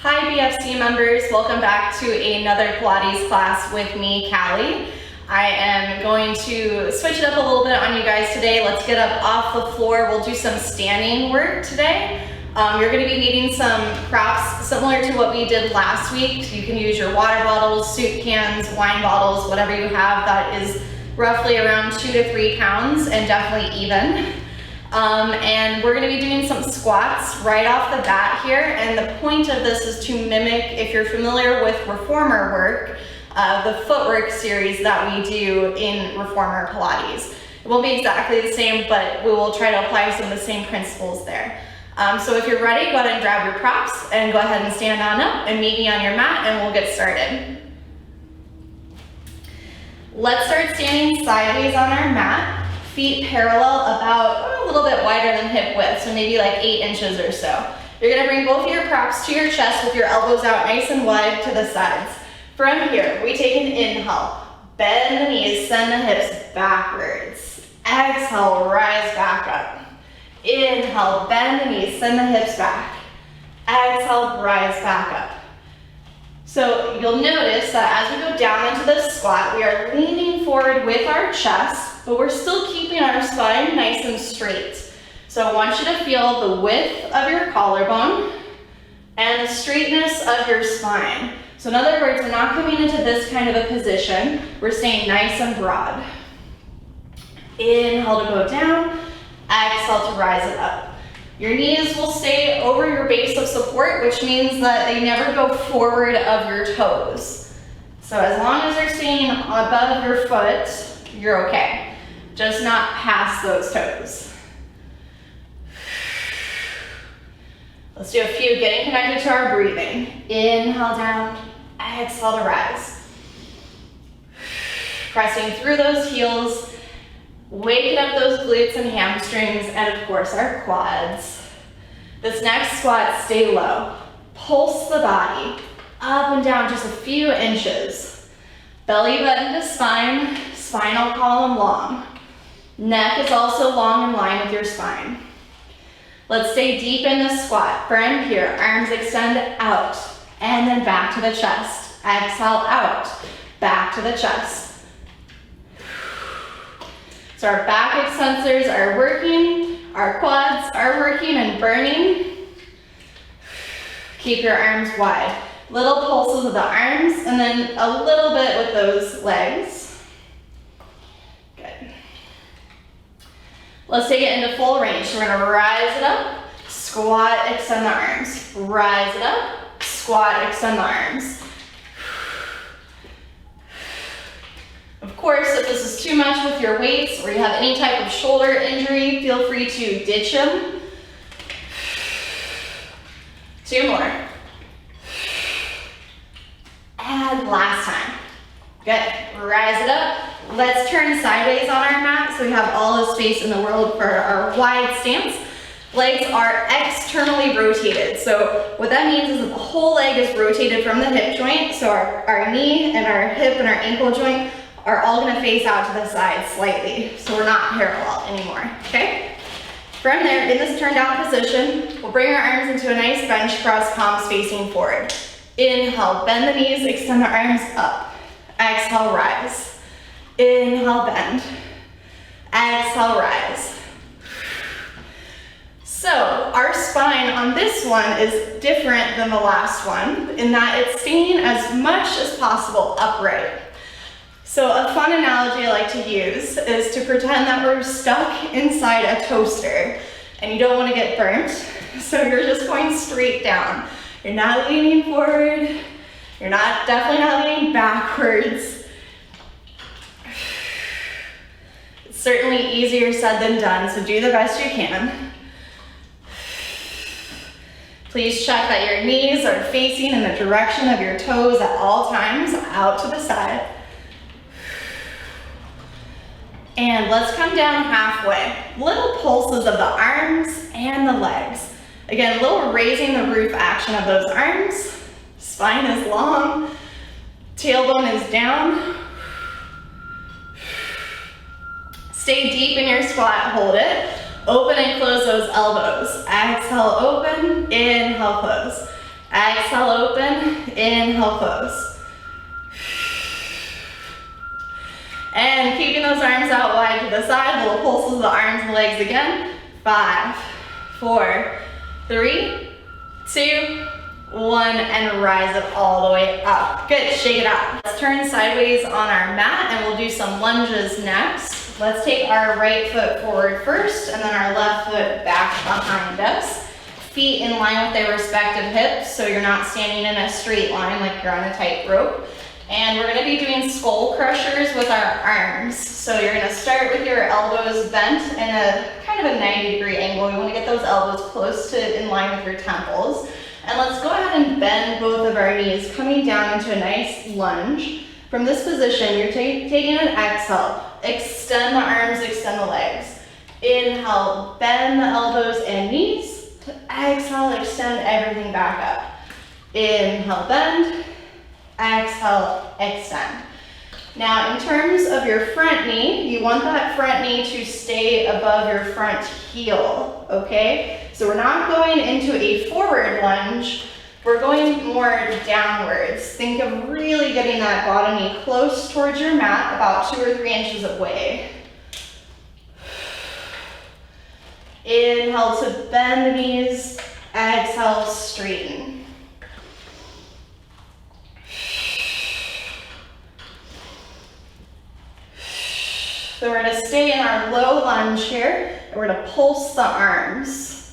Hi BFC members, welcome back to another Pilates class with me, Callie. I am going to switch it up a little bit on you guys today. Let's get up off the floor. We'll do some standing work today. You're going to be needing some props similar to what we did last week. You can use your water bottles, soup cans, wine bottles, whatever you have that is roughly around 2 to 3 pounds and definitely even. And we're going to be doing some squats right off the bat here, and the point of this is to mimic, if you're familiar with reformer work, the footwork series that we do in reformer Pilates. It won't be exactly the same, but we will try to apply some of the same principles there. So if you're ready, go ahead and grab your props and go ahead and stand on up and meet me on your mat and we'll get started. Let's start standing sideways on our mat. Feet parallel, about a little bit wider than hip width, so maybe like 8 inches or so. You're gonna bring both of your props to your chest with your elbows out nice and wide to the sides. From here, we take an inhale, bend the knees, send the hips backwards. Exhale, rise back up. Inhale, bend the knees, send the hips back. Exhale, rise back up. So you'll notice that as we go down into the squat, we are leaning forward with our chest, but we're still keeping our spine nice and straight. So I want you to feel the width of your collarbone and the straightness of your spine. So in other words, we're not coming into this kind of a position. We're staying nice and broad. Inhale to go down, exhale to rise it up. Your knees will stay over your base of support, which means that they never go forward of your toes. So as long as they're staying above your foot, you're okay. Just not past those toes. Let's do a few getting connected to our breathing. Inhale down, exhale to rise. Pressing through those heels, waking up those glutes and hamstrings, and of course our quads. This next squat, stay low. Pulse the body up and down just a few inches. Belly button to spine, spinal column long. Neck is also long in line with your spine. Let's stay deep in this squat. From here, arms extend out and then back to the chest. Exhale out, back to the chest. So our back extensors are working, our quads are working and burning. Keep your arms wide. Little pulses of the arms and then a little bit with those legs. Good. Let's take it into full range. So we're gonna rise it up, squat, extend the arms. Rise it up, squat, extend the arms. Of course, if this is too much with your weights or you have any type of shoulder injury, feel free to ditch them. 2 more. And last time. Good. Rise it up. Let's turn sideways on our mat so we have all the space in the world for our wide stance. Legs are externally rotated. So what that means is that the whole leg is rotated from the hip joint. So our knee and our hip and our ankle joint are all gonna face out to the side slightly, so we're not parallel anymore, okay? From there, in this turned down position, we'll bring our arms into a nice bench press, palms facing forward. Inhale, bend the knees, extend the arms up. Exhale, rise. Inhale, bend. Exhale, rise. So our spine on this one is different than the last one in that it's staying as much as possible upright. So a fun analogy I like to use is to pretend that we're stuck inside a toaster and you don't want to get burnt, so you're just going straight down. You're not leaning forward, you're definitely not leaning backwards. It's certainly easier said than done, so do the best you can. Please check that your knees are facing in the direction of your toes at all times, out to the side. And let's come down halfway. Little pulses of the arms and the legs. Again, a little raising the roof action of those arms. Spine is long, tailbone is down. Stay deep in your squat, hold it. Open and close those elbows. Exhale, open, inhale, close. Exhale, open. Inhale, close. And keeping those arms out wide to the side, little pulses of the arms and legs again. 5, 4, 3, 2, 1, and rise it all the way up. Good, shake it out. Let's turn sideways on our mat and we'll do some lunges next. Let's take our right foot forward first and then our left foot back behind us. Feet in line with their respective hips, so you're not standing in a straight line like you're on a tightrope. And we're gonna be doing skull crushers with our arms. So you're gonna start with your elbows bent in a kind of a 90-degree angle. You wanna get those elbows close to in line with your temples. And let's go ahead and bend both of our knees, coming down into a nice lunge. From this position, you're taking an exhale. Extend the arms, extend the legs. Inhale, bend the elbows and knees. Exhale, extend everything back up. Inhale, bend. Exhale, extend. Now, in terms of your front knee, you want that front knee to stay above your front heel, okay? So we're not going into a forward lunge, we're going more downwards. Think of really getting that bottom knee close towards your mat, about 2 or 3 inches away. Inhale to bend the knees, exhale, straighten. So we're gonna stay in our low lunge here, and we're gonna pulse the arms,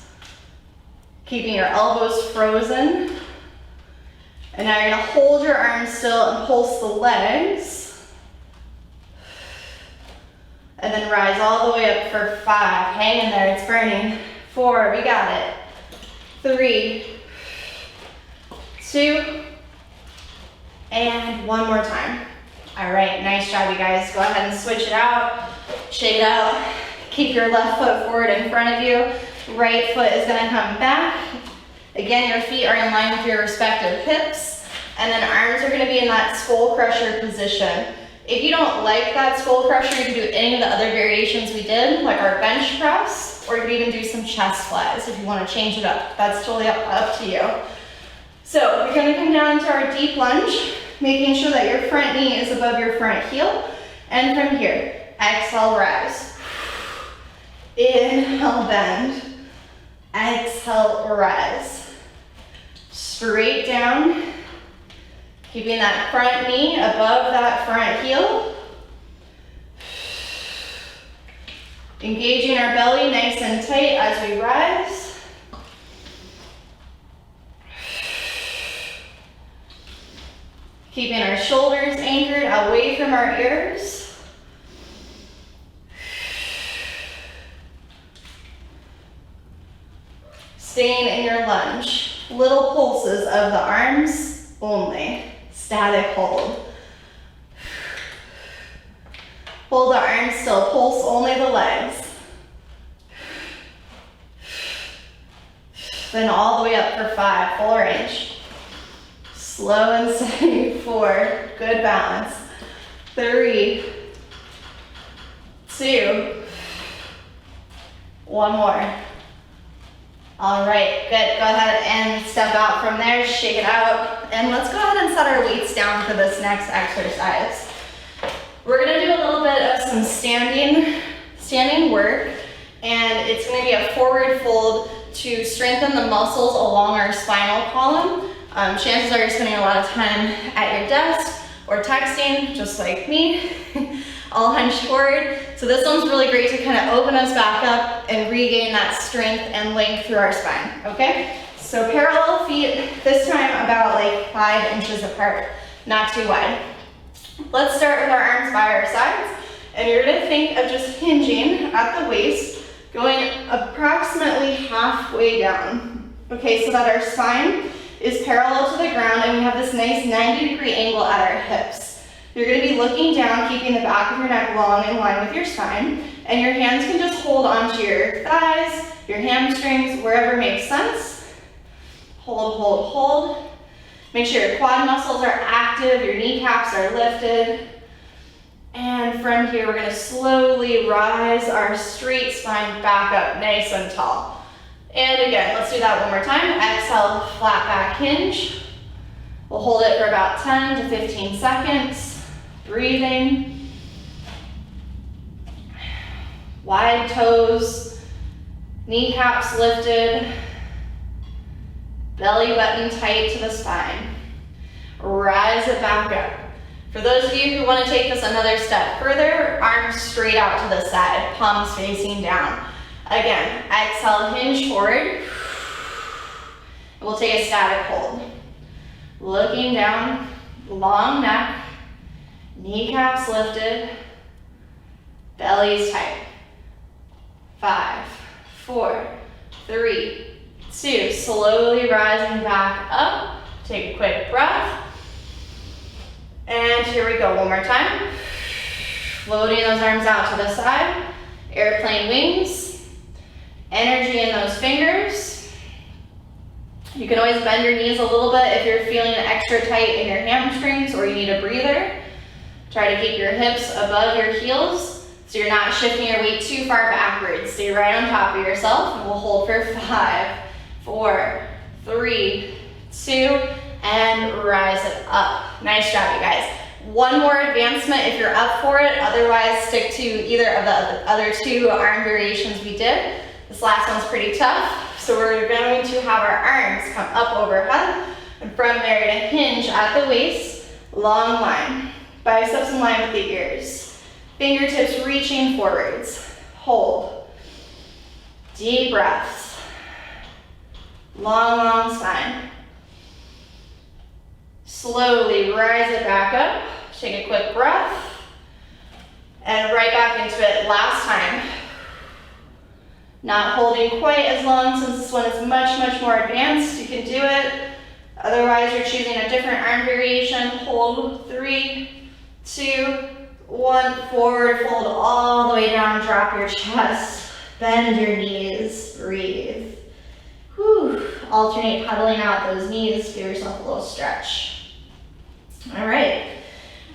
keeping your elbows frozen. And now you're gonna hold your arms still and pulse the legs. And then rise all the way up for 5. Hang in there, it's burning. 4, we got it. 3, 2, and 1 more time. All right, nice job, you guys. Go ahead and switch it out, shake it out. Keep your left foot forward in front of you. Right foot is gonna come back. Again, your feet are in line with your respective hips. And then arms are gonna be in that skull crusher position. If you don't like that skull crusher, you can do any of the other variations we did, like our bench press, or you can even do some chest flies if you wanna change it up. That's totally up to you. So we're gonna come down to our deep lunge, making sure that your front knee is above your front heel. And from here, exhale, rise. Inhale, bend. Exhale, rise. Straight down, keeping that front knee above that front heel. Engaging our belly nice and tight as we rise. Keeping our shoulders anchored away from our ears. Staying in your lunge. Little pulses of the arms only. Static hold. Hold the arms still, pulse only the legs. Then all the way up for 5, full range. Slow and steady, 4, good balance. 3, 2, 1 more. All right, good, go ahead and step out from there, shake it out. And let's go ahead and set our weights down for this next exercise. We're gonna do a little bit of some standing work, and it's gonna be a forward fold to strengthen the muscles along our spinal column. Chances are you're spending a lot of time at your desk or texting, just like me, all hunched forward. So this one's really great to kind of open us back up and regain that strength and length through our spine, okay? So parallel feet, this time about like 5 inches apart, not too wide. Let's start with our arms by our sides, and you're gonna think of just hinging at the waist, going approximately halfway down, okay, so that our spine is parallel to the ground and we have this nice 90-degree angle at our hips. You're gonna be looking down, keeping the back of your neck long in line with your spine, and your hands can just hold onto your thighs, your hamstrings, wherever makes sense. Hold, hold, hold. Make sure your quad muscles are active, your kneecaps are lifted. And from here, we're gonna slowly rise our straight spine back up nice and tall. And again, let's do that one more time. Exhale, flat back hinge. We'll hold it for about 10 to 15 seconds. Breathing. Wide toes, kneecaps lifted, belly button tight to the spine. Rise it back up. For those of you who want to take this another step further, arms straight out to the side, palms facing down. Again, exhale, hinge forward. We'll take a static hold. Looking down, long neck, kneecaps lifted, belly's tight. 5, 4, 3, 2. Slowly rising back up. Take a quick breath. And here we go, one more time. Floating those arms out to the side. Airplane wings. Energy in those fingers. You can always bend your knees a little bit if you're feeling extra tight in your hamstrings or you need a breather. Try to keep your hips above your heels so you're not shifting your weight too far backwards. Stay right on top of yourself, and we'll hold for 5, 4, 3, 2, and rise it up. Nice job, you guys. One more advancement if you're up for it. Otherwise, stick to either of the other 2 arm variations we did. This last one's pretty tough. So we're going to have our arms come up overhead, and from there to hinge at the waist, long line. Biceps in line with the ears. Fingertips reaching forwards. Hold. Deep breaths. Long, long spine. Slowly rise it back up. Take a quick breath. And right back into it last time. Not holding quite as long since this one is much, much more advanced. You can do it. Otherwise, you're choosing a different arm variation. Hold 3, 2, 1. Forward, fold all the way down. Drop your chest. Bend your knees. Breathe. Whew. Alternate pedaling out those knees. Give yourself a little stretch. All right.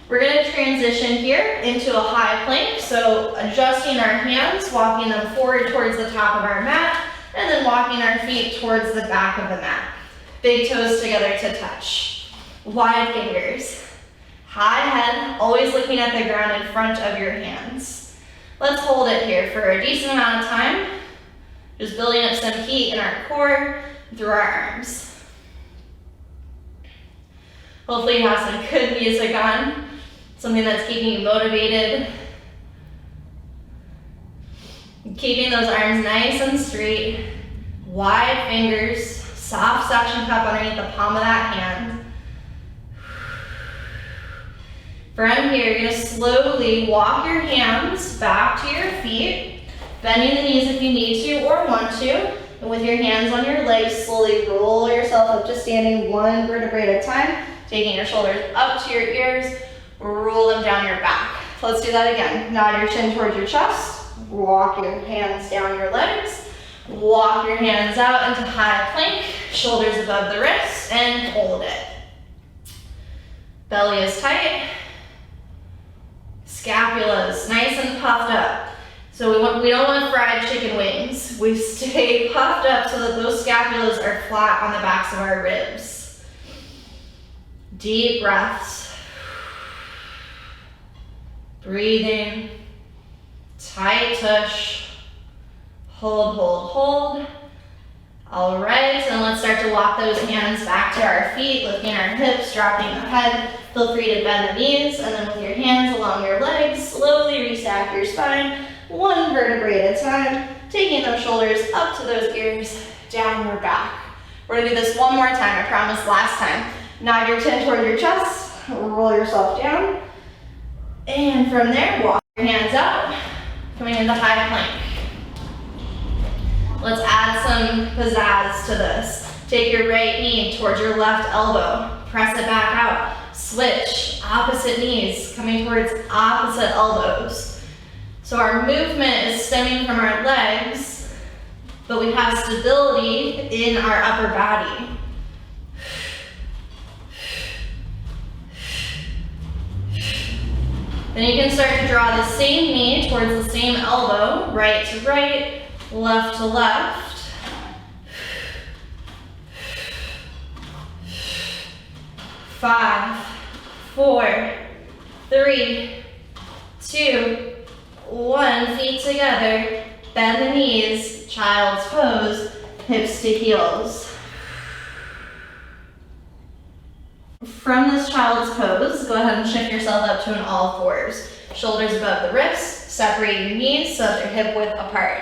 We're going to transition here into a high plank. So adjusting our hands, walking them forward towards the top of our mat, and then walking our feet towards the back of the mat. Big toes together to touch. Wide fingers. High head, always looking at the ground in front of your hands. Let's hold it here for a decent amount of time. Just building up some heat in our core through our arms. Hopefully you have some good music on. Something that's keeping you motivated. Keeping those arms nice and straight. Wide fingers, soft suction cup underneath the palm of that hand. From here, you're gonna slowly walk your hands back to your feet, bending the knees if you need to or want to. And with your hands on your legs, slowly roll yourself up to standing, 1 vertebrae at a time, taking your shoulders up to your ears. Roll them down your back. Let's do that again. Nod your chin towards your chest. Walk your hands down your legs. Walk your hands out into high plank. Shoulders above the wrists and hold it. Belly is tight. Scapulas nice and puffed up. So we don't want fried chicken wings. We stay puffed up so that those scapulas are flat on the backs of our ribs. Deep breaths. Breathing, tight tush, hold, hold, hold. All right, and let's start to walk those hands back to our feet, lifting our hips, dropping the head. Feel free to bend the knees, and then with your hands along your legs, slowly restack your spine, 1 vertebrae at a time, taking those shoulders up to those ears, down your back. We're gonna do this one more time, I promised last time. Nod your chin toward your chest, roll yourself down. And from there, walk your hands up, coming into high plank. Let's add some pizzazz to this. Take your right knee towards your left elbow. Press it back out. Switch, opposite knees, coming towards opposite elbows. So our movement is stemming from our legs, but we have stability in our upper body. Then you can start to draw the same knee towards the same elbow, right to right, left to left. 5, 4, 3, 2, 1. Feet together, bend the knees, child's pose, hips to heels. From this child's pose, go ahead and shift yourself up to an all fours. Shoulders above the wrists, separate your knees so that they're hip width apart.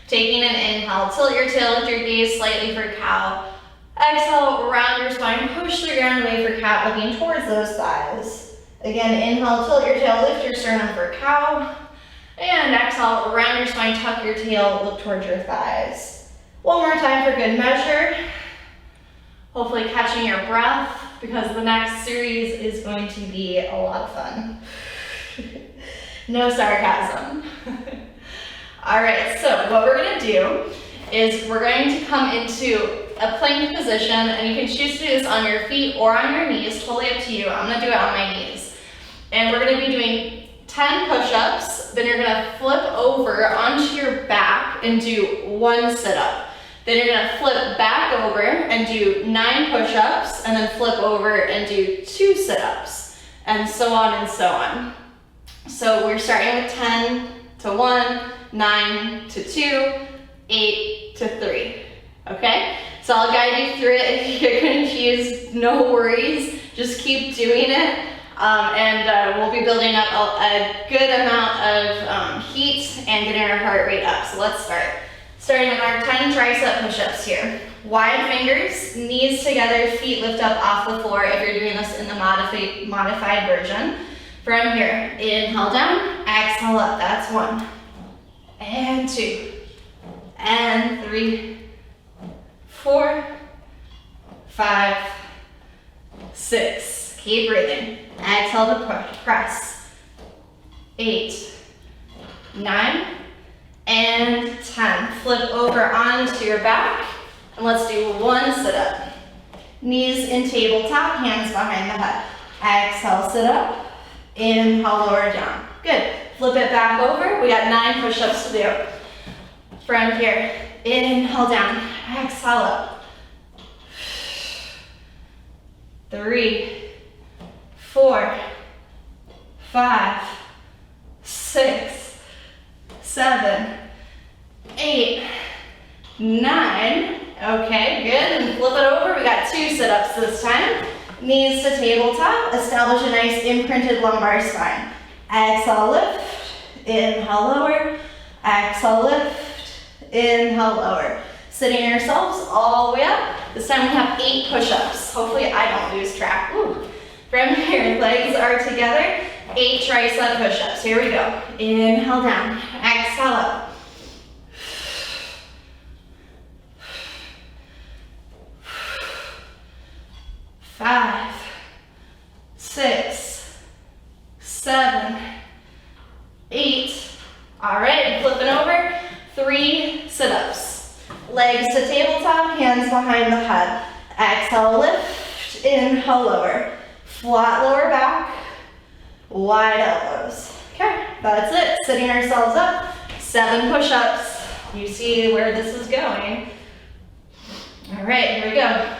Taking an inhale, tilt your tail, lift your gaze slightly for cow. Exhale, round your spine, push the ground away for cat, looking towards those thighs. Again, inhale, tilt your tail, lift your sternum for cow. And exhale, round your spine, tuck your tail, look towards your thighs. One more time for good measure. Hopefully catching your breath, because the next series is going to be a lot of fun. No sarcasm. All right, so what we're gonna do is we're going to come into a plank position, and you can choose to do this on your feet or on your knees, totally up to you. I'm gonna do it on my knees. And we're gonna be doing 10 push-ups, then you're gonna flip over onto your back and do 1 sit-up. Then you're gonna flip back over and do 9 push-ups, and then flip over and do 2 sit-ups, and so on and so on. So we're starting with 10 to 1, 9 to 2, 8 to 3, okay? So I'll guide you through it. If you're confused, no worries, just keep doing it. And we'll be building up a good amount of heat and getting our heart rate up. So let's start. Starting with our 10 tricep push-ups here. Wide fingers, knees together, feet lift up off the floor if you're doing this in the modified version. From here, inhale down, exhale up, that's 1. And 2, and 3, 4, 5, 6. Keep breathing. Exhale to press. 8, 9, and 10. Flip over onto your back, and let's do 1 sit-up. Knees in tabletop, hands behind the head. Exhale, sit up. Inhale, lower down. Good. Flip it back over. We got 9 push-ups to do. From here, inhale down, exhale up. 3, 4, 5, 6, 7, 8, 9. Okay, good. And flip it over. We got 2 sit-ups this time. Knees to tabletop. Establish a nice imprinted lumbar spine. Exhale, lift. Inhale, lower. Exhale, lift. Inhale, lower. Sitting yourselves all the way up. This time we have 8 push-ups. Hopefully I don't lose track. Ooh. From here, legs are together. 8 tricep push-ups. Here we go. Inhale down. Exhale up. 5, 6, 7, 8. All right, flipping over. 3 sit-ups. Legs to tabletop, hands behind the head. Exhale, lift. Inhale, lower. Flat lower back. Wide elbows. Okay, that's it. Sitting ourselves up. 7 push-ups. You see where this is going. All right, here we go.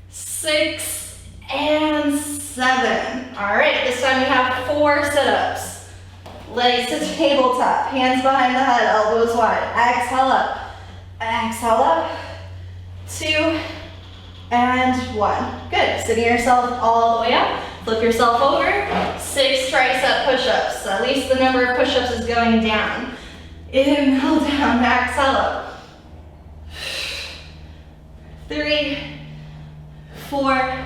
6 and 7. All right, this time we have 4 sit-ups. Legs to tabletop, hands behind the head, elbows wide. Exhale up, exhale up. 2 and 1. Good, sitting yourself all the way up. Flip yourself over. 6 tricep push-ups. So at least the number of push-ups is going down. Inhale down, exhale up. 3, 4,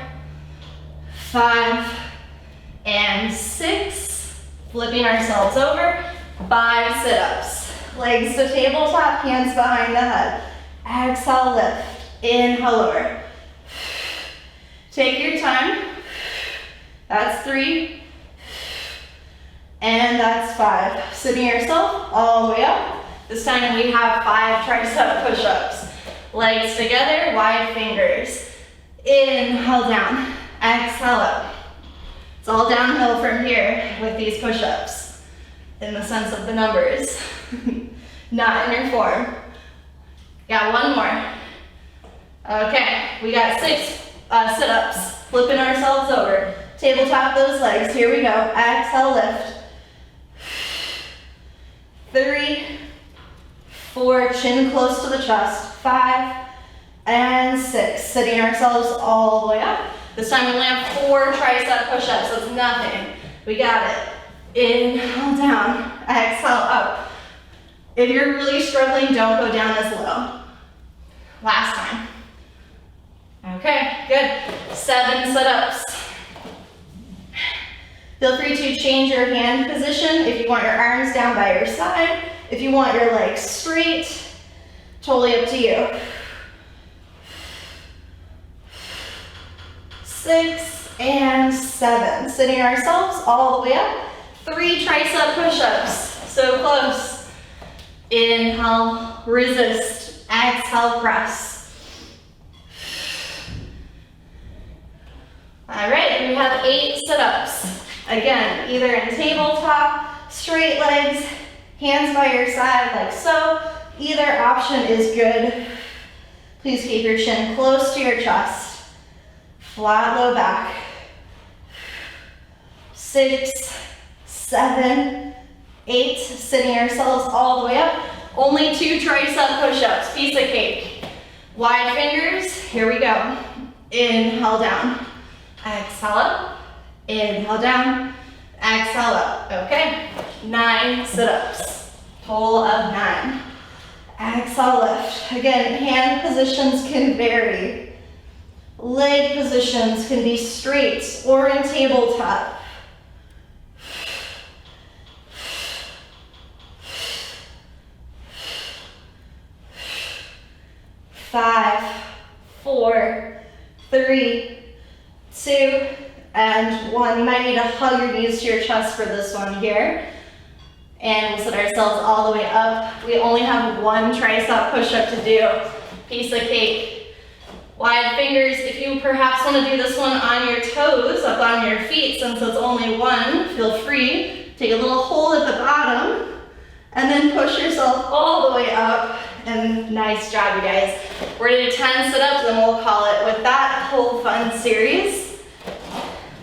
5, and 6. Flipping ourselves over. 5 sit-ups. Legs to tabletop, hands behind the head. Exhale, lift. Inhale, lower. Take your time. That's 3. And that's 5. Sitting yourself all the way up. This time we have 5 tricep push-ups. Legs together, wide fingers. Inhale down, exhale up. It's all downhill from here with these push-ups. in the sense of the numbers, not in your form. Got one more. Okay, we got 6 sit-ups, flipping ourselves over. Tabletop those legs, here we go. Exhale, lift. 3, 4, chin close to the chest. 5, and 6. Sitting ourselves all the way up. This time we only have 4 tricep push-ups, so it's nothing. We got it. Inhale down, exhale up. If you're really struggling, don't go down as low. Last time. Okay, good. 7 sit-ups. Feel free to change your hand position if you want your arms down by your side, if you want your legs straight, totally up to you. 6 and 7. Sitting ourselves all the way up. 3 tricep push-ups. So close. Inhale, resist. Exhale, press. All right, we have 8 sit-ups. Again, either in tabletop, straight legs, hands by your side like so. Either option is good. Please keep your chin close to your chest. Flat low back. 6, 7, 8. Sitting ourselves all the way up. Only 2 tricep push-ups, piece of cake. Wide fingers, here we go. Inhale down. Exhale up. Inhale down. Exhale up. Okay. 9 sit-ups. Total of 9. Exhale, lift. Again, hand positions can vary. Leg positions can be straight or in tabletop. 5, 4, 3, 2, and 1. You might need to hug your knees to your chest for this one here. And we'll sit ourselves all the way up. We only have 1 tricep push-up to do. Piece of cake. Wide fingers. If you perhaps want to do this one on your toes, up on your feet, since it's only 1, feel free. Take a little hold at the bottom, and then push yourself all the way up. And nice job, you guys. We're gonna do 10 sit-ups, and we'll call it with that whole fun series.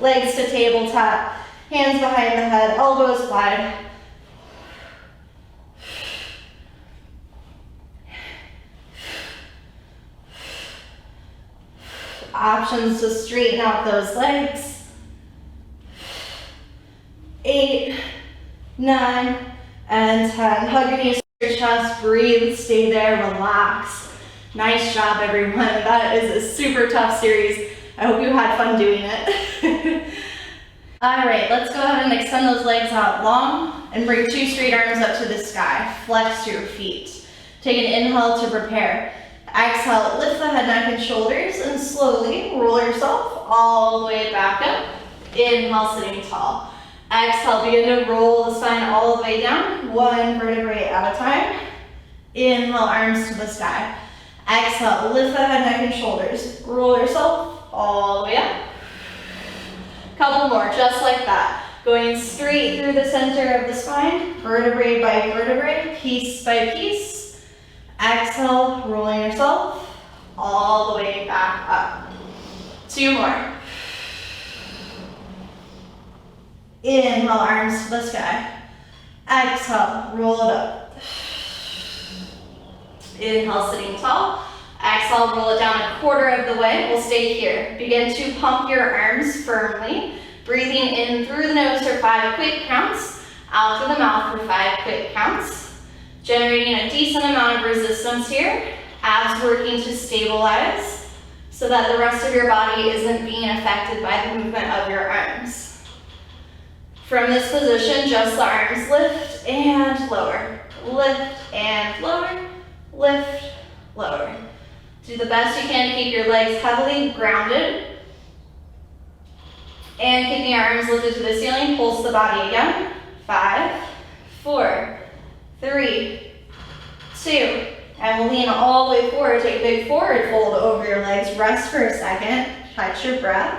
Legs to tabletop, hands behind the head, elbows wide. Options to straighten out those legs. 8, 9, and 10. Hug your knees to your chest, breathe, stay there, relax. Nice job, everyone. That is a super tough series. I hope you had fun doing it. All right, let's go ahead and extend those legs out long and bring 2 straight arms up to the sky. Flex your feet. Take an inhale to prepare. Exhale, lift the head, neck, and shoulders, and slowly roll yourself all the way back up. Inhale, sitting tall. Exhale, begin to roll the spine all the way down, 1 vertebrae at a time. Inhale, arms to the sky. Exhale, lift the head, neck, and shoulders. Roll yourself all the way up. Couple more, just like that. Going straight through the center of the spine, vertebrae by vertebrae, piece by piece. Exhale, rolling yourself all the way back up. 2 more. Inhale, arms to the sky. Exhale, roll it up. Inhale, sitting tall. Exhale, roll it down 1/4 of the way. We'll stay here. Begin to pump your arms firmly. Breathing in through the nose for 5 quick counts. Out through the mouth for 5 quick counts. Generating a decent amount of resistance here. Abs working to stabilize so that the rest of your body isn't being affected by the movement of your arms. From this position, just the arms lift and lower. Lift and lower. Lift, lower. Do the best you can to keep your legs heavily grounded. And keeping your arms lifted to the ceiling, pulse the body again. 5, 4, 3, 2, and we'll lean all the way forward. Take a big forward fold over your legs. Rest for a second. Catch your breath.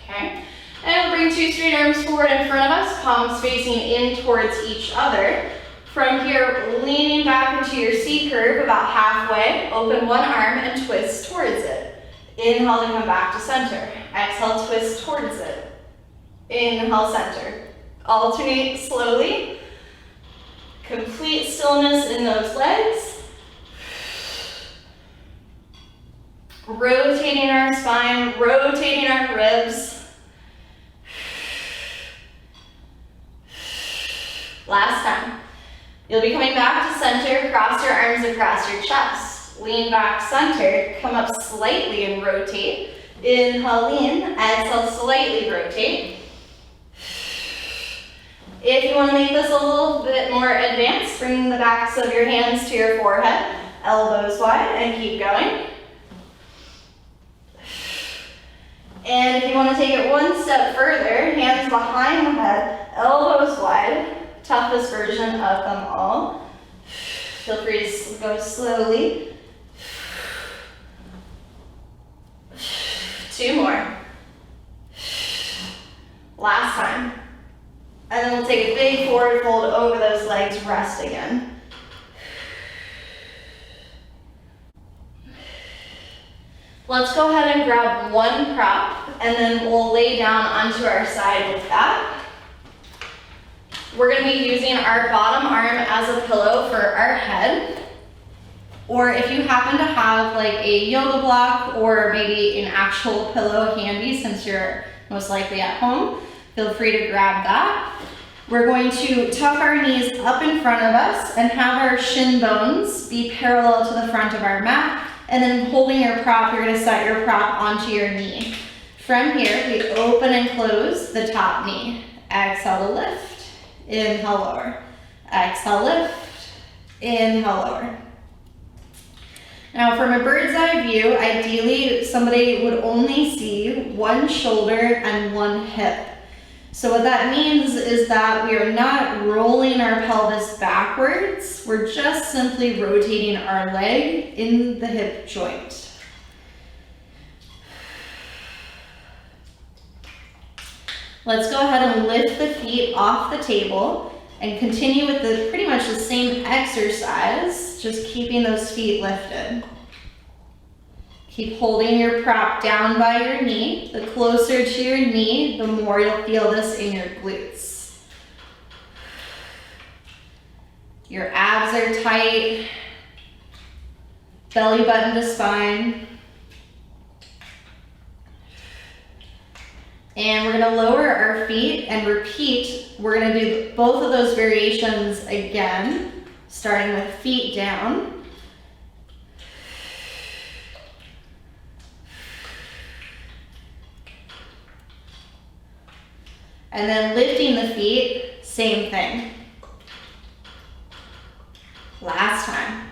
Okay. And we'll bring 2 straight arms forward in front of us, palms facing in towards each other. From here, leaning back into your C curve about halfway, open one arm and twist towards it. Inhale to come back to center. Exhale, twist towards it. Inhale, center. Alternate slowly. Complete stillness in those legs. Rotating our spine, rotating our ribs. Last time. You'll be coming back to center, cross your arms across your chest. Lean back center, come up slightly and rotate. Inhale, lean, exhale, slightly rotate. If you want to make this a little bit more advanced, bring the backs of your hands to your forehead, elbows wide, and keep going. And if you want to take it one step further, hands behind the head, elbows wide. Toughest version of them all. Feel free to go slowly. 2 more. Last time. And then we'll take a big forward fold over those legs, rest again. Let's go ahead and grab one prop, and then we'll lay down onto our side with that. We're going to be using our bottom arm as a pillow for our head. Or if you happen to have like a yoga block or maybe an actual pillow handy, since you're most likely at home, feel free to grab that. We're going to tuck our knees up in front of us and have our shin bones be parallel to the front of our mat. And then holding your prop, you're going to set your prop onto your knee. From here, we open and close the top knee. Exhale to lift. Inhale, lower. Exhale, lift. Inhale, lower. Now from a bird's eye view, ideally somebody would only see one shoulder and one hip. So what that means is that we are not rolling our pelvis backwards, we're just simply rotating our leg in the hip joint. Let's go ahead and lift the feet off the table and continue with pretty much the same exercise, just keeping those feet lifted. Keep holding your prop down by your knee. The closer to your knee, the more you'll feel this in your glutes. Your abs are tight, belly button to spine. And we're gonna lower our feet and repeat. We're gonna do both of those variations again, starting with feet down. And then lifting the feet, same thing. Last time.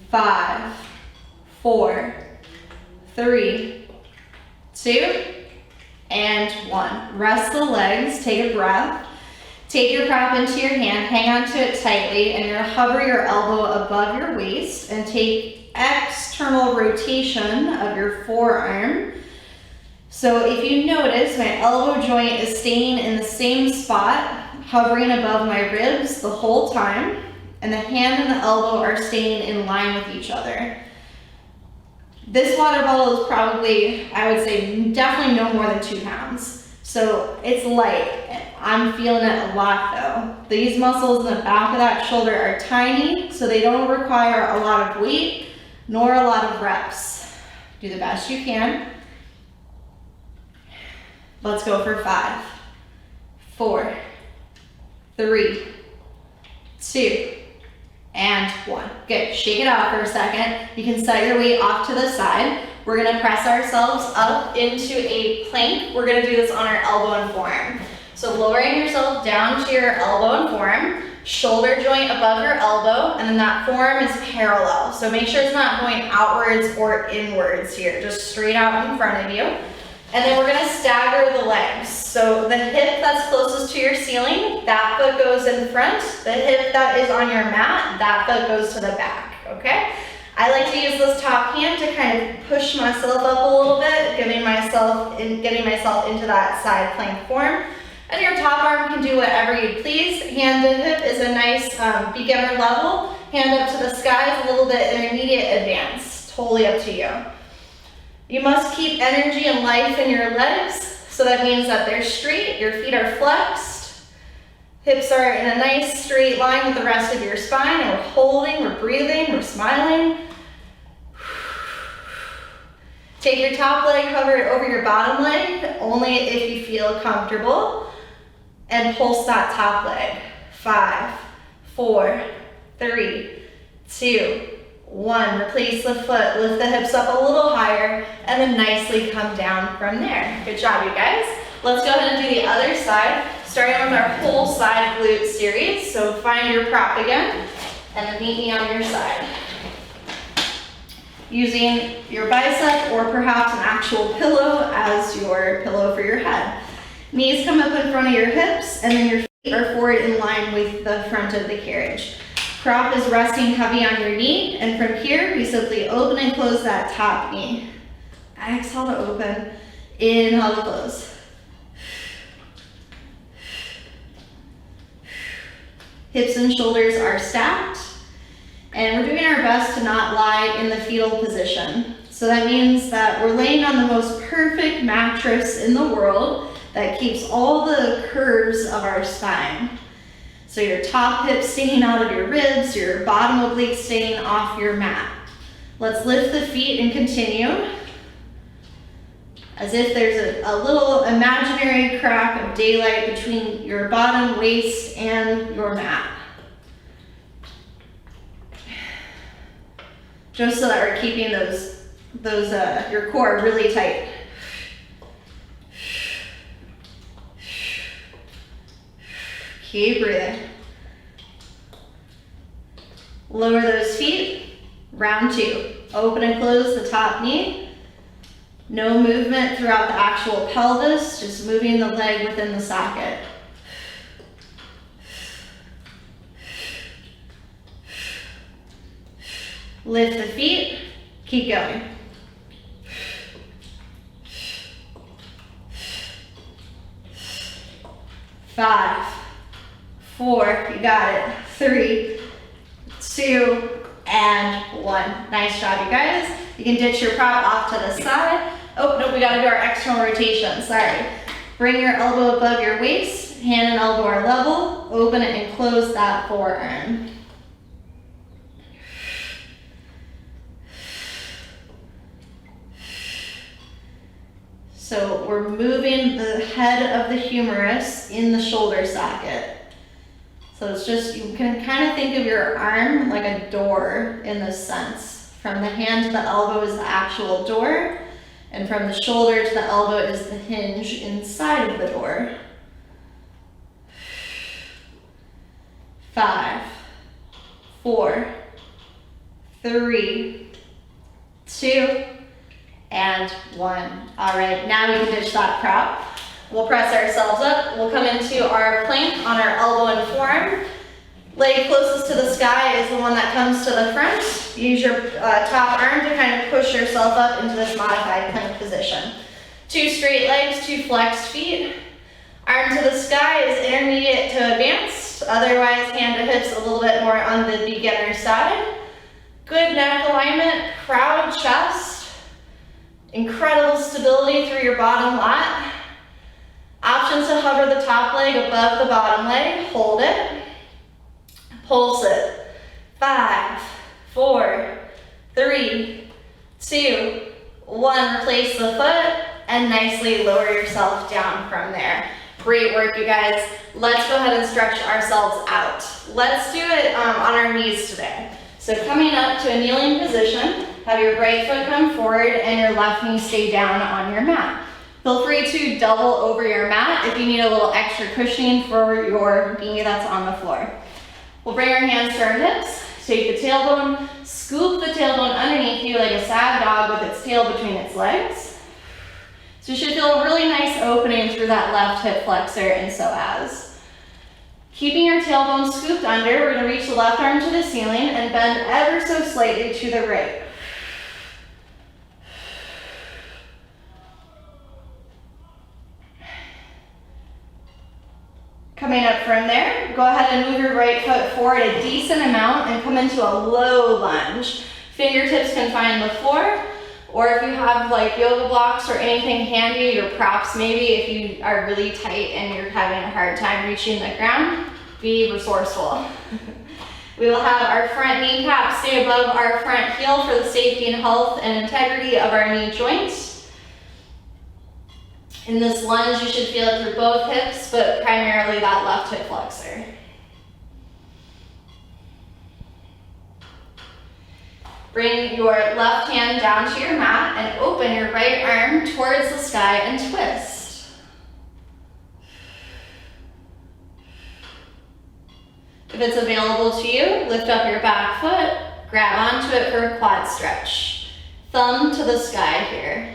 5, 4, 3, 2, and 1. Rest the legs, take a breath. Take your prop into your hand, hang on to it tightly, and you're gonna hover your elbow above your waist and take external rotation of your forearm. So if you notice, my elbow joint is staying in the same spot, hovering above my ribs the whole time, and the hand and the elbow are staying in line with each other. This water bottle is probably, I would say, definitely no more than 2 pounds. So it's light. I'm feeling it a lot though. These muscles in the back of that shoulder are tiny, so they don't require a lot of weight, nor a lot of reps. Do the best you can. Let's go for 5, 4, 3, 2, and 1. Good, shake it off for a second. You can set your weight off to the side. We're gonna press ourselves up into a plank. We're gonna do this on our elbow and forearm. So lowering yourself down to your elbow and forearm, shoulder joint above your elbow, and then that forearm is parallel. So make sure it's not going outwards or inwards here, just straight out in front of you. And then we're gonna stagger the legs. So the hip that's closest to your ceiling, that foot goes in front. The hip that is on your mat, that foot goes to the back, okay? I like to use this top hand to kind of push myself up a little bit, getting myself into that side plank form. And your top arm can do whatever you please. Hand to hip is a nice beginner level. Hand up to the sky is a little bit intermediate advanced. Totally up to you. You must keep energy and life in your legs. So that means that they're straight, your feet are flexed. Hips are in a nice straight line with the rest of your spine. And we're holding, we're breathing, we're smiling. Take your top leg, hover it over your bottom leg, only if you feel comfortable. And pulse that top leg. 5, 4, 3, 2, 1. Replace the foot, lift the hips up a little higher, and then nicely come down from there. Good job, you guys. Let's go ahead and do the other side, starting with our whole side glute series. So find your prop again, and then meet me on your side. Using your bicep or perhaps an actual pillow as your pillow for your head. Knees come up in front of your hips, and then your feet are forward in line with the front of the carriage. Prop is resting heavy on your knee, and from here, we simply open and close that top knee. Exhale to open, inhale to close. Hips and shoulders are stacked. And we're doing our best to not lie in the fetal position. So that means that we're laying on the most perfect mattress in the world that keeps all the curves of our spine. So your top hip staying out of your ribs, your bottom oblique staying off your mat. Let's lift the feet and continue. As if there's a little imaginary crack of daylight between your bottom waist and your mat. Just so that we're keeping your core really tight. Keep breathing. Lower those feet, round 2. Open and close the top knee. No movement throughout the actual pelvis, just moving the leg within the socket. Lift the feet, keep going. 5, 4, you got it. 3, 2, and 1. Nice job, you guys. You can ditch your prop off to the side. Oh, no, we gotta do our external rotation, sorry. Bring your elbow above your waist, hand and elbow are level, open it and close that forearm. So we're moving the head of the humerus in the shoulder socket. So it's just, you can kind of think of your arm like a door in this sense. From the hand to the elbow is the actual door, and from the shoulder to the elbow is the hinge inside of the door. 5, 4, 3, 2, and 1. All right, now we can ditch that prop. We'll press ourselves up. We'll come into our plank on our elbow and forearm. Leg closest to the sky is the one that comes to the front. Use your top arm to kind of push yourself up into this modified plank position. 2 straight legs, 2 flexed feet. Arm to the sky is intermediate to advanced. Otherwise, hand to hips a little bit more on the beginner side. Good neck alignment, proud chest. Incredible stability through your bottom lat. Options to hover the top leg above the bottom leg. Hold it. Pulse it. 5, 4, 3, 2, 1. Replace the foot and nicely lower yourself down from there. Great work, you guys. Let's go ahead and stretch ourselves out. Let's do it on our knees today. So coming up to a kneeling position, have your right foot come forward and your left knee stay down on your mat. Feel free to double over your mat if you need a little extra cushioning for your knee that's on the floor. We'll bring our hands to our hips, take the tailbone, scoop the tailbone underneath you like a sad dog with its tail between its legs. So you should feel a really nice opening through that left hip flexor and psoas. Keeping your tailbone scooped under, we're gonna reach the left arm to the ceiling and bend ever so slightly to the right. Coming up from there, go ahead and move your right foot forward a decent amount and come into a low lunge. Fingertips can find the floor, or if you have like yoga blocks or anything handy, or props maybe, if you are really tight and you're having a hard time reaching the ground, be resourceful. We will have our front kneecap stay above our front heel for the safety and health and integrity of our knee joints. In this lunge, you should feel it through both hips, but primarily that left hip flexor. Bring your left hand down to your mat and open your right arm towards the sky and twist. If it's available to you, lift up your back foot, grab onto it for a quad stretch. Thumb to the sky here.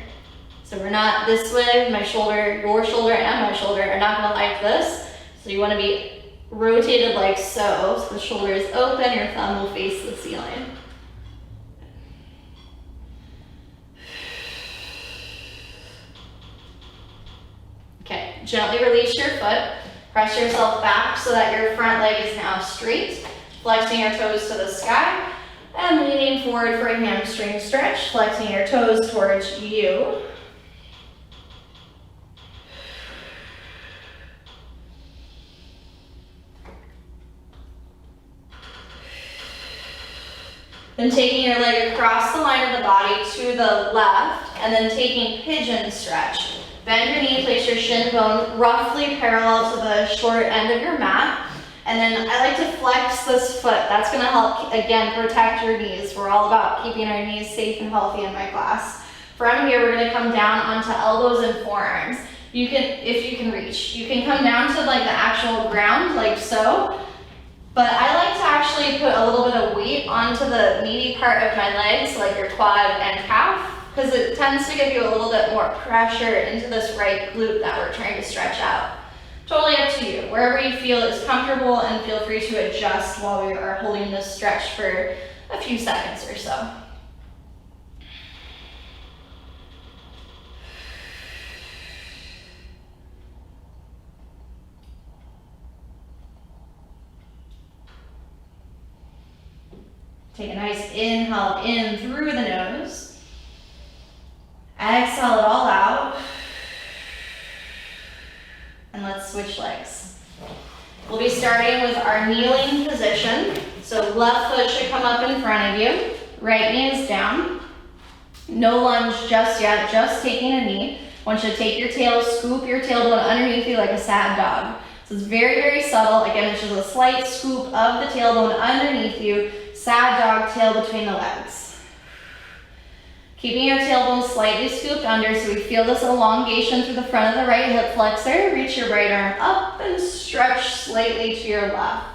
So we're not this way, my shoulder, your shoulder and my shoulder are not gonna like this. So you wanna be rotated like so. So the shoulder is open, your thumb will face the ceiling. Okay, gently release your foot. Press yourself back so that your front leg is now straight. Flexing your toes to the sky and leaning forward for a hamstring stretch. Flexing your toes towards you. Then taking your leg across the line of the body to the left, and then taking pigeon stretch. Bend your knee, place your shin bone roughly parallel to the short end of your mat. And then I like to flex this foot. That's gonna help, again, protect your knees. We're all about keeping our knees safe and healthy in my class. From here, we're gonna come down onto elbows and forearms. You can, if you can reach, you can come down to like the actual ground, like so. But I like to actually put a little bit of weight onto the meaty part of my legs, like your quad and calf, because it tends to give you a little bit more pressure into this right glute that we're trying to stretch out. Totally up to you, wherever you feel is comfortable, and feel free to adjust while we are holding this stretch for a few seconds or so. Take a nice inhale in through the nose. Exhale it all out. And let's switch legs. We'll be starting with our kneeling position. So left foot should come up in front of you. Right knee is down. No lunge just yet, just taking a knee. I want you to take your tail, scoop your tailbone underneath you like a sad dog. So it's very, very subtle. Again, it's just a slight scoop of the tailbone underneath you. Sad dog, tail between the legs. Keeping your tailbone slightly scooped under so we feel this elongation through the front of the right hip flexor. Reach your right arm up and stretch slightly to your left.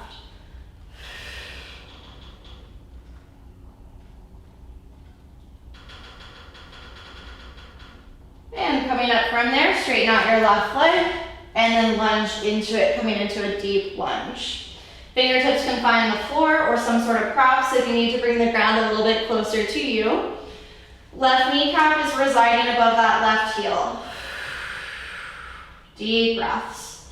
And coming up from there, straighten out your left leg and then lunge into it, coming into a deep lunge. Fingertips can find the floor or some sort of props if you need to bring the ground a little bit closer to you. Left kneecap is residing above that left heel. Deep breaths.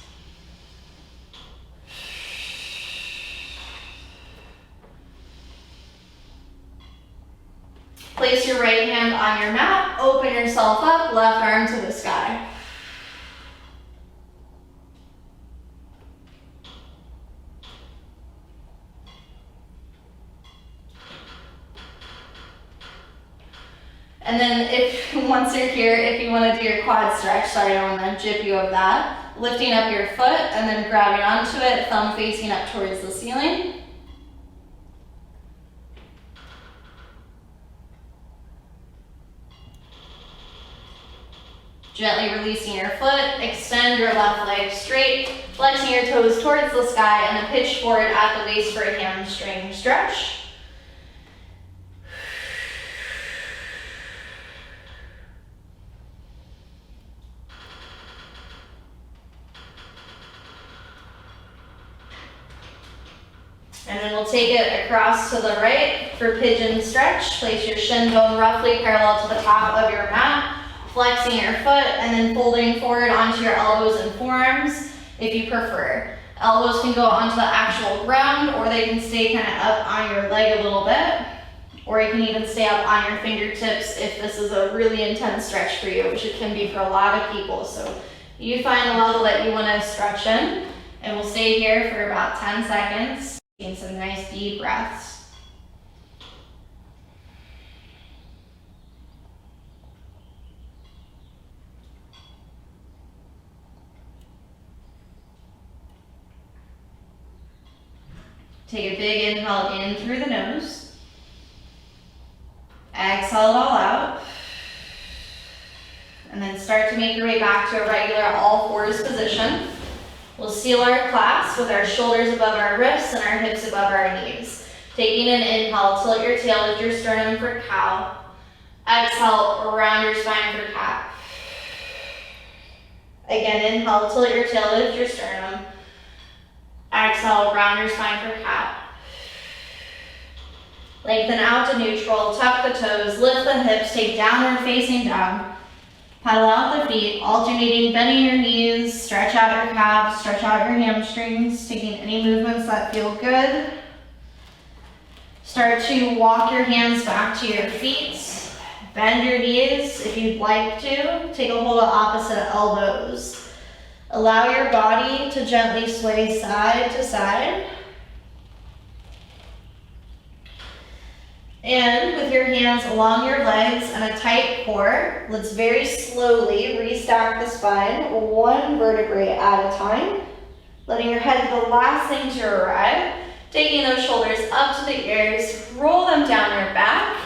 Place your right hand on your mat, open yourself up, left arm to the sky. And then once you're here, if you want to do your quad stretch, sorry, I don't want to jip you of that. Lifting up your foot and then grabbing onto it, thumb facing up towards the ceiling. Gently releasing your foot, extend your left leg straight, flexing your toes towards the sky, and then pitch forward at the waist for a hamstring stretch. And then we'll take it across to the right for Pigeon Stretch. Place your shin bone roughly parallel to the top of your mat, flexing your foot, and then folding forward onto your elbows and forearms if you prefer. Elbows can go onto the actual ground, or they can stay kind of up on your leg a little bit, or you can even stay up on your fingertips if this is a really intense stretch for you, which it can be for a lot of people. So you find the level that you want to stretch in, and we'll stay here for about 10 seconds. Taking some nice deep breaths. Take a big inhale in through the nose. Exhale it all out. And then start to make your way back to a regular all fours position. We'll seal our class with our shoulders above our wrists and our hips above our knees. Taking an inhale, tilt your tail, lift your sternum for cow. Exhale, round your spine for cat. Again, inhale, tilt your tail, lift your sternum. Exhale, round your spine for cat. Lengthen out to neutral, tuck the toes, lift the hips, take downward facing dog. Paddle out the feet, alternating, bending your knees, stretch out your calves, stretch out your hamstrings, taking any movements that feel good. Start to walk your hands back to your feet. Bend your knees if you'd like to. Take a hold of opposite elbows. Allow your body to gently sway side to side. And with your hands along your legs and a tight core, let's very slowly restack the spine, one vertebrae at a time. Letting your head be the last thing to arrive. Taking those shoulders up to the ears, roll them down your back,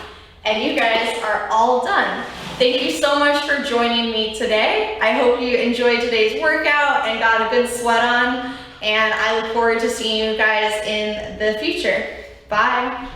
and you guys are all done. Thank you so much for joining me today. I hope you enjoyed today's workout and got a good sweat on, and I look forward to seeing you guys in the future. Bye.